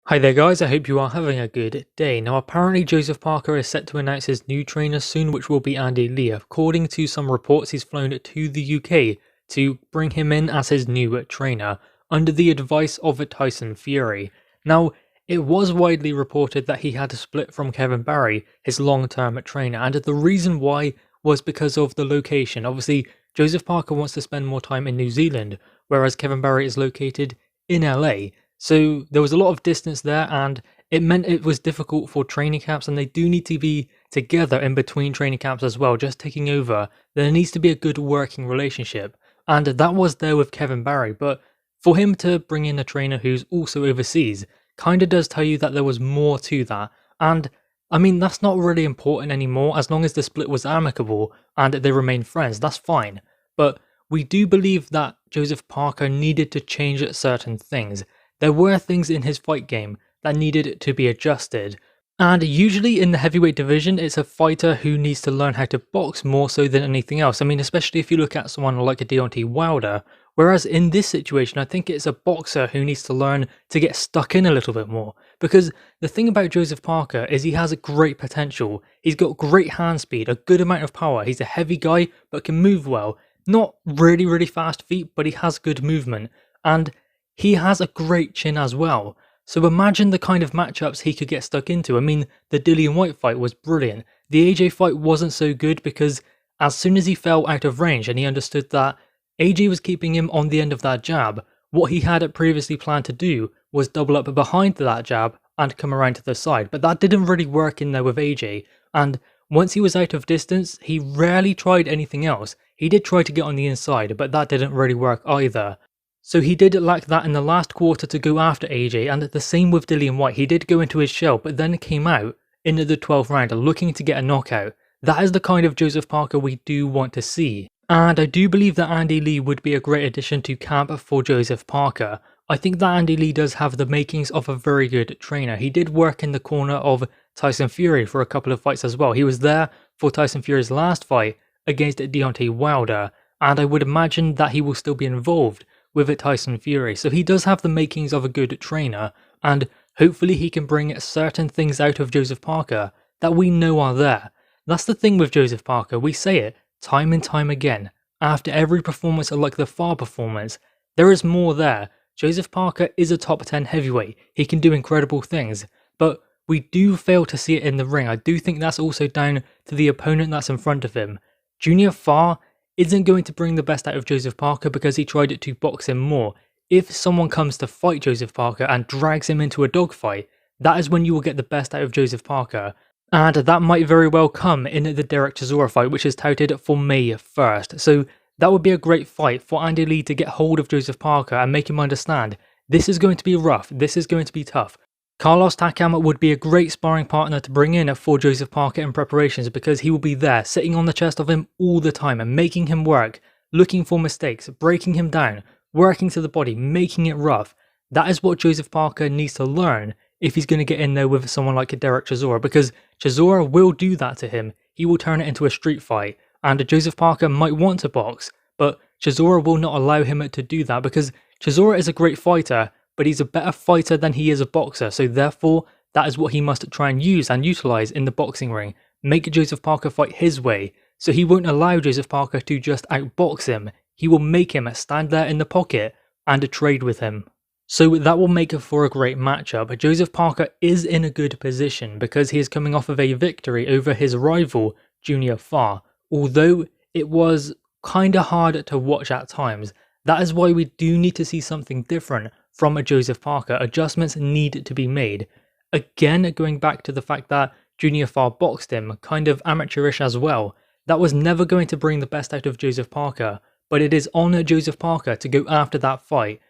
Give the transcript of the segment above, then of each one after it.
Hi there guys, I hope you are having a good day. Now apparently Joseph Parker is set to announce his new trainer soon, which will be Andy Lee. According to some reports, he's flown to the UK to bring him in as his new trainer, under the advice of Tyson Fury. Now, it was widely reported that he had to split from Kevin Barry, his long-term trainer, and the reason why was because of the location. Obviously, Joseph Parker wants to spend more time in New Zealand, whereas Kevin Barry is located in LA. So there was a lot of distance there, and it meant it was difficult for training camps, and they do need to be together in between training camps as well, just taking over. There needs to be a good working relationship, and that was there with Kevin Barry, but for him to bring in a trainer who's also overseas kind of does tell you that there was more to that, and I mean, that's not really important anymore. As long as the split was amicable and they remain friends, that's fine. But we do believe that Joseph Parker needed to change certain things. There were things in his fight game that needed to be adjusted, and usually in the heavyweight division it's a fighter who needs to learn how to box more so than anything else. I mean, especially if you look at someone like a Deontay Wilder, whereas in this situation I think it's a boxer who needs to learn to get stuck in a little bit more, because the thing about Joseph Parker is he has a great potential. He's got great hand speed, a good amount of power, he's a heavy guy but can move well, not really fast feet, but he has good movement, and he has a great chin as well. So imagine the kind of matchups he could get stuck into. I mean, the Dillian Whyte fight was brilliant. The AJ fight wasn't so good because as soon as he fell out of range and he understood that AJ was keeping him on the end of that jab, what he had previously planned to do was double up behind that jab and come around to the side. But that didn't really work in there with AJ. And once he was out of distance, he rarely tried anything else. He did try to get on the inside, but that didn't really work either. So he did lack that in the last quarter to go after AJ, and the same with Dillian Whyte. He did go into his shell, but then came out into the 12th round looking to get a knockout. That is the kind of Joseph Parker we do want to see. And I do believe that Andy Lee would be a great addition to camp for Joseph Parker. I think that Andy Lee does have the makings of a very good trainer. He did work in the corner of Tyson Fury for a couple of fights as well. He was there for Tyson Fury's last fight against Deontay Wilder, and I would imagine that he will still be involved with Tyson Fury. So he does have the makings of a good trainer, and hopefully he can bring certain things out of Joseph Parker that we know are there. That's the thing with Joseph Parker, we say it time and time again. After every performance like the Far performance, there is more there. Joseph Parker is a top 10 heavyweight, he can do incredible things, but we do fail to see it in the ring. I do think that's also down to the opponent that's in front of him. Junior Farr isn't going to bring the best out of Joseph Parker because he tried to box him more. If someone comes to fight Joseph Parker and drags him into a dogfight, that is when you will get the best out of Joseph Parker. And that might very well come in the Derek Chisora fight, which is touted for May 1st. So that would be a great fight for Andy Lee to get hold of Joseph Parker and make him understand this is going to be rough, this is going to be tough. Carlos Takam would be a great sparring partner to bring in for Joseph Parker in preparations, because he will be there sitting on the chest of him all the time and making him work, looking for mistakes, breaking him down, working to the body, making it rough. That is what Joseph Parker needs to learn if he's going to get in there with someone like Derek Chisora, because Chisora will do that to him. He will turn it into a street fight, and Joseph Parker might want to box, but Chisora will not allow him to do that, because Chisora is a great fighter, but he's a better fighter than he is a boxer, so therefore that is what he must try and use and utilise in the boxing ring. Make Joseph Parker fight his way, so he won't allow Joseph Parker to just outbox him. He will make him stand there in the pocket and trade with him. So that will make for a great matchup. Joseph Parker is in a good position because he is coming off of a victory over his rival Junior Farr, although it was kinda hard to watch at times. That is why we do need to see something different from a Joseph Parker. Adjustments need to be made. Again, going back to the fact that Junior Farr boxed him, kind of amateurish as well. That was never going to bring the best out of Joseph Parker, but it is on Joseph Parker to go after that fight.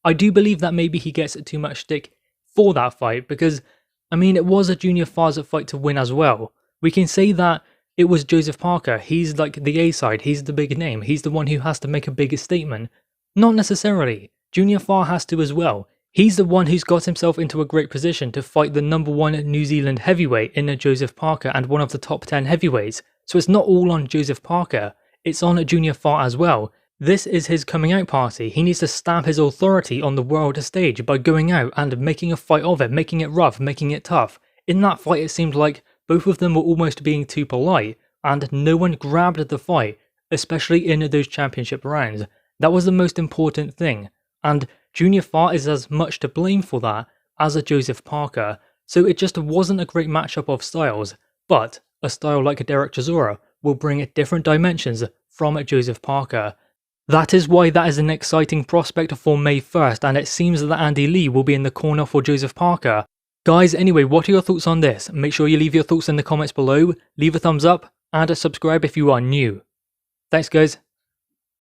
I do believe that maybe he gets too much stick for that fight because, I mean, it was a Junior Farr's fight to win as well. We can say that it was Joseph Parker. He's like the A-side, he's the big name, he's the one who has to make a bigger statement. Not necessarily. Junior Farr has to as well. He's the one who's got himself into a great position to fight the #1 New Zealand heavyweight in Joseph Parker and one of the top 10 heavyweights. So it's not all on Joseph Parker, it's on Junior Farr as well. This is his coming out party. He needs to stamp his authority on the world stage by going out and making a fight of it, making it rough, making it tough. In that fight, it seemed like both of them were almost being too polite, and no one grabbed the fight, especially in those championship rounds. That was the most important thing, and Junior Fart is as much to blame for that as a Joseph Parker, so it just wasn't a great matchup of styles, but a style like Derek Chisora will bring different dimensions from Joseph Parker. That is why that is an exciting prospect for May 1st, and it seems that Andy Lee will be in the corner for Joseph Parker. Guys, anyway, what are your thoughts on this? Make sure you leave your thoughts in the comments below, leave a thumbs up, and subscribe if you are new. Thanks guys.